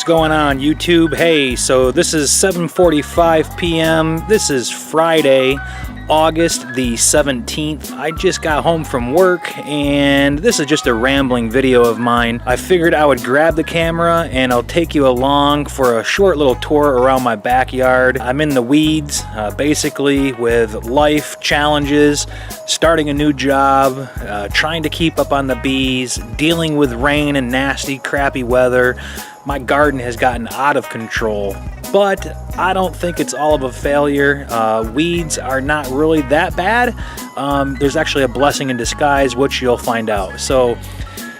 going on, YouTube? Hey, so this is 7:45 p.m. This is Friday, August the 17th. I just got home from work and this is just a rambling video of mine. I figured I would grab the camera and I'll take you along for a short little tour around my backyard. I'm in the weeds, basically with life challenges, starting a new job, trying to keep up on the bees, dealing with rain and nasty, crappy weather. My garden has gotten out of control, but I don't think it's all of a failure. Weeds are not really that bad. There's actually a blessing in disguise, which you'll find out. So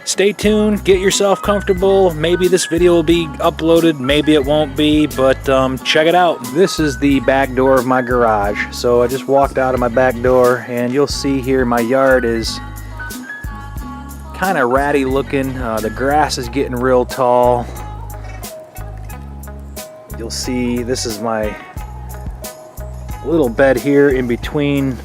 stay tuned, get yourself comfortable. Maybe this video will be uploaded, maybe it won't be, but check it out. This is the back door of my garage. So I just walked out of my back door and you'll see here my yard is kind of ratty looking. The grass is getting real tall. You'll see this is my little bed here in between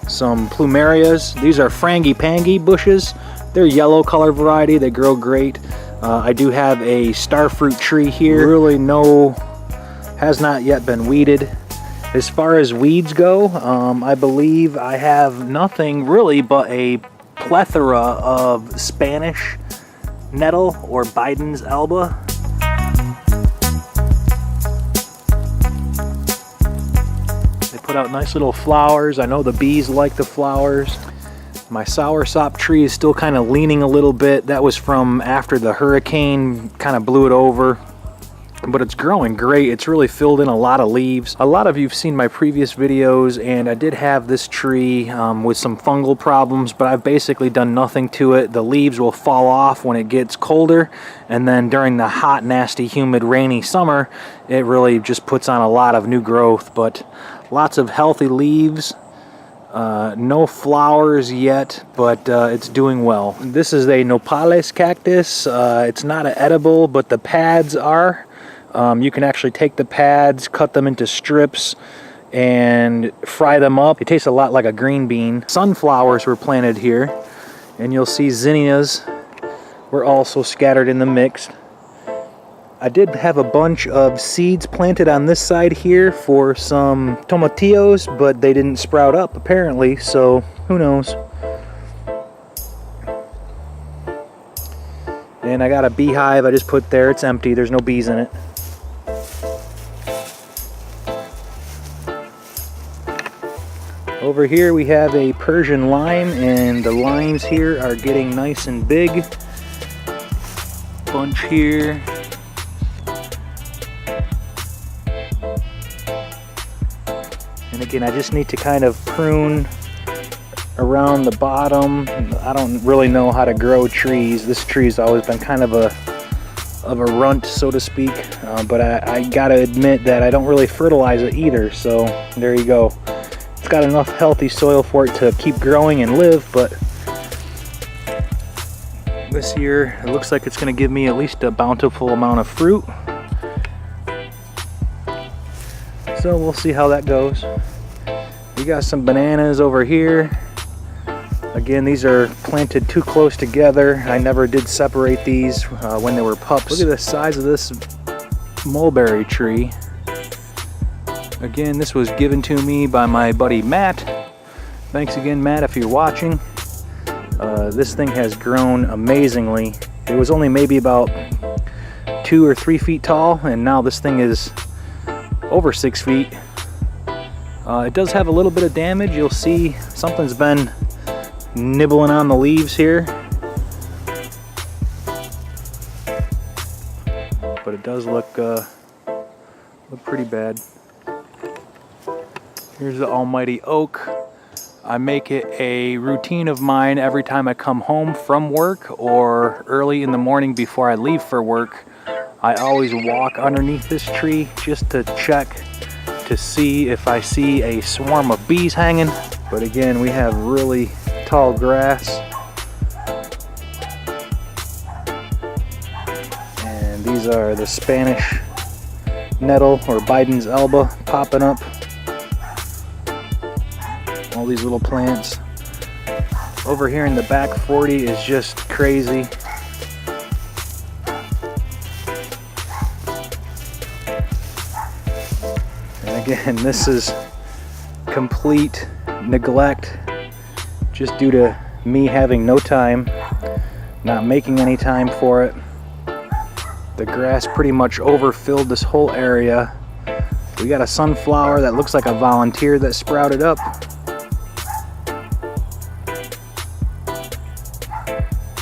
some plumerias. These are frangipani bushes. They're yellow color variety. They grow great. I do have a starfruit tree here. Really has not yet been weeded. As far as weeds go, I believe I have nothing really but a plethora of Spanish nettle or Biden's elba. Put out nice little flowers. I know the bees like the flowers. My soursop tree is still kind of leaning a little bit. That was from after the hurricane kind of blew it over. But it's growing great. It's really filled in a lot of leaves. A lot of you've seen my previous videos, and I did have this tree with some fungal problems, but I've basically done nothing to it. The leaves will fall off when it gets colder, and then during the hot, nasty, humid, rainy summer, it really just puts on a lot of new growth. But lots of healthy leaves. No flowers yet, but it's doing well. This is a nopales cactus. It's not an edible, but the pads are. You can actually take the pads, cut them into strips, and fry them up. It tastes a lot like a green bean. Sunflowers were planted here, and you'll see zinnias were also scattered in the mix. I did have a bunch of seeds planted on this side here for some tomatillos, but they didn't sprout up apparently, so who knows. And I got a beehive I just put there. It's empty, there's no bees in it. Over here we have a Persian lime, and the limes here are getting nice and big. Bunch here. And again, I just need to kind of prune around the bottom. I don't really know how to grow trees. This tree's always been kind of a runt, so to speak. But I gotta admit that I don't really fertilize it either. So there you go. It's got enough healthy soil for it to keep growing and live, but this year it looks like it's going to give me at least a bountiful amount of fruit. So we'll see how that goes. We got some bananas over here. Again, these are planted too close together. I never did separate these when they were pups. Look at the size of this mulberry tree. Again, this was given to me by my buddy Matt. Thanks again, Matt, if you're watching. This thing has grown amazingly. It was only maybe about 2 or 3 feet tall, and now this thing is over 6 feet. It does have a little bit of damage. You'll see something's been nibbling on the leaves here. But it does look pretty bad. Here's the almighty oak. I make it a routine of mine every time I come home from work or early in the morning before I leave for work. I always walk underneath this tree just to check to see if I see a swarm of bees hanging. But again, we have really tall grass. And these are the Spanish nettle or Biden's elba popping up. All these little plants. Over here in the back 40 is just crazy. And again, this is complete neglect just due to me having no time, not making any time for it. The grass pretty much overfilled this whole area. We got a sunflower that looks like a volunteer that sprouted up.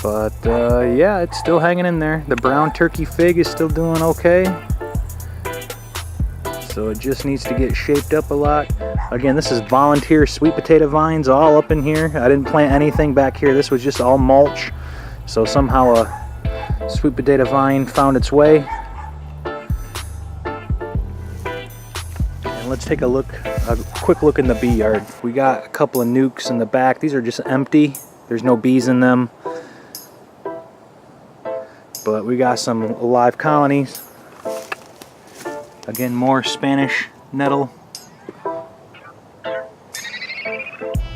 But yeah, it's still hanging in there. The brown turkey fig is still doing okay. So it just needs to get shaped up a lot. Again, this is volunteer sweet potato vines all up in here. I didn't plant anything back here. This was just all mulch. So somehow a sweet potato vine found its way. And let's take a quick look in the bee yard. We got a couple of nukes in the back. These are just empty. There's no bees in them. But we got some live colonies. Again, more Spanish nettle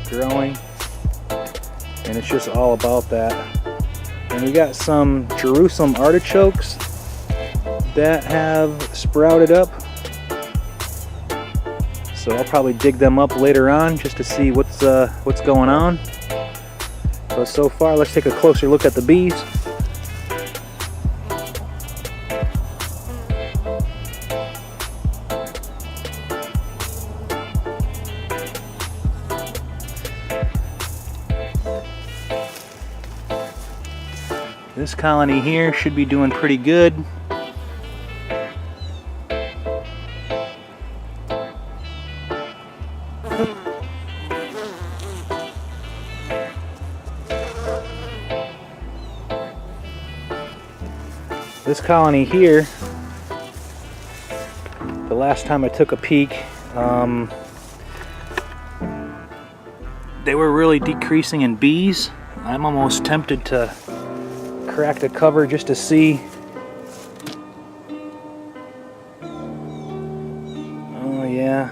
growing, and it's just all about that. And we got some Jerusalem artichokes that have sprouted up, so I'll probably dig them up later on just to see what's going on. But so far, let's take a closer look at the bees. This colony here should be doing pretty good. This colony here, the last time I took a peek, they were really decreasing in bees. I'm almost tempted to crack the cover just to see. Oh yeah.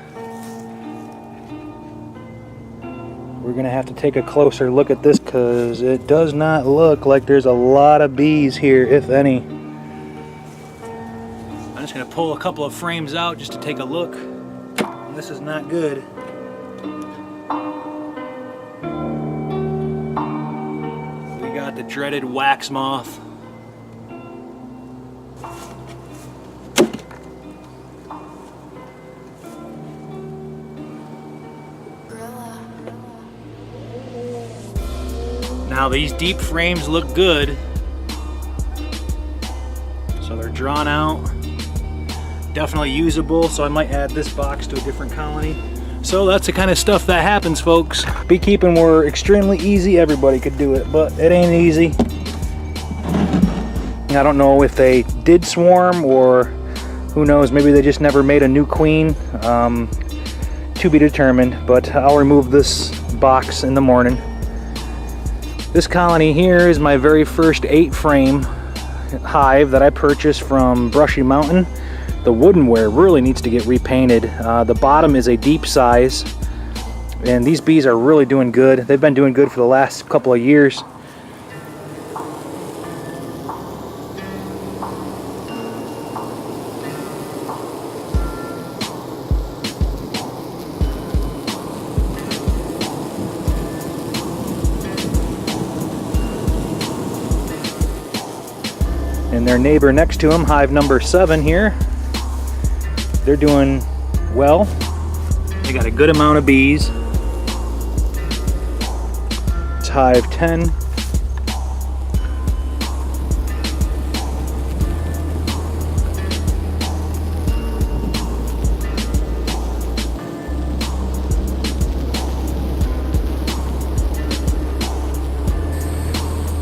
We're gonna have to take a closer look at this because it does not look like there's a lot of bees here, if any. I'm just gonna pull a couple of frames out just to take a look. This is not good. The dreaded wax moth. Now these deep frames look good, so they're drawn out, definitely usable, so I might add this box to a different colony. So that's the kind of stuff that happens, folks. Beekeeping were extremely easy. Everybody could do it, but it ain't easy. I don't know if they did swarm or who knows, maybe they just never made a new queen. To be determined, but I'll remove this box in the morning. This colony here is my very first 8-frame hive that I purchased from Brushy Mountain. The woodenware really needs to get repainted. The bottom is a deep size, and these bees are really doing good. They've been doing good for the last couple of years. And their neighbor next to them, hive number 7 here, they're doing well. They got a good amount of bees. It's hive 10.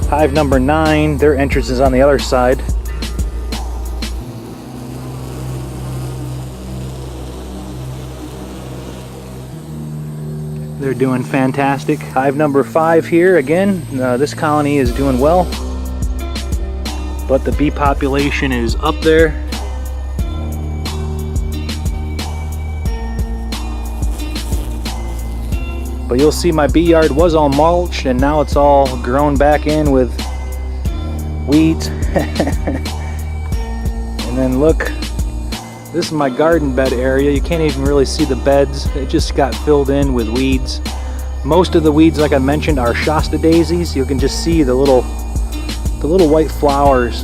Hive number 9, their entrance is on the other side. They're doing fantastic. Hive number 5 here, again, this colony is doing well, but the bee population is up there. But you'll see my bee yard was all mulched and now it's all grown back in with weeds. And then look, This is my garden bed area. You can't even really see the beds. It just got filled in with weeds. Most of the weeds, like I mentioned, are Shasta daisies. You can just see the little white flowers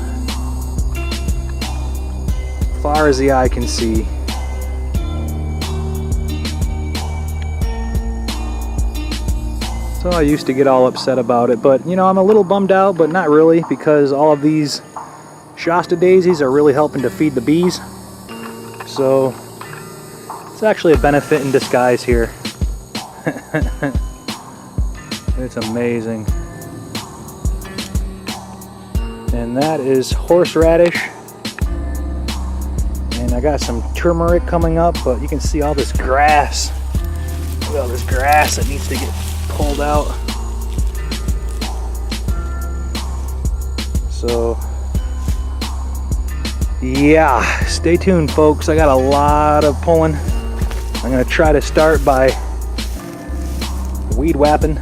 far as the eye can see. So I used to get all upset about it, but you know, I'm a little bummed out, but not really, because all of these Shasta daisies are really helping to feed the bees. So it's actually a benefit in disguise here. It's amazing. And that is horseradish. And I got some turmeric coming up, but you can see all this grass. Look at all this grass that needs to get pulled out. So yeah, stay tuned folks. I got a lot of pulling. I'm gonna try to start by weed whapping.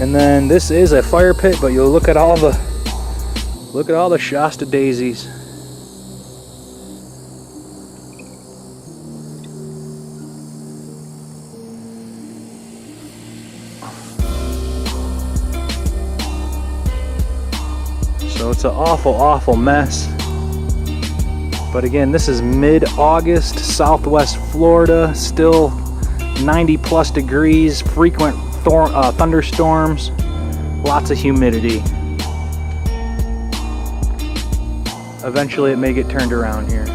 And then this is a fire pit, but you'll look at all the Shasta daisies. So it's an awful mess. But again, this is mid-August, Southwest Florida, still 90+ degrees, frequent thunderstorms, lots of humidity. Eventually it may get turned around here.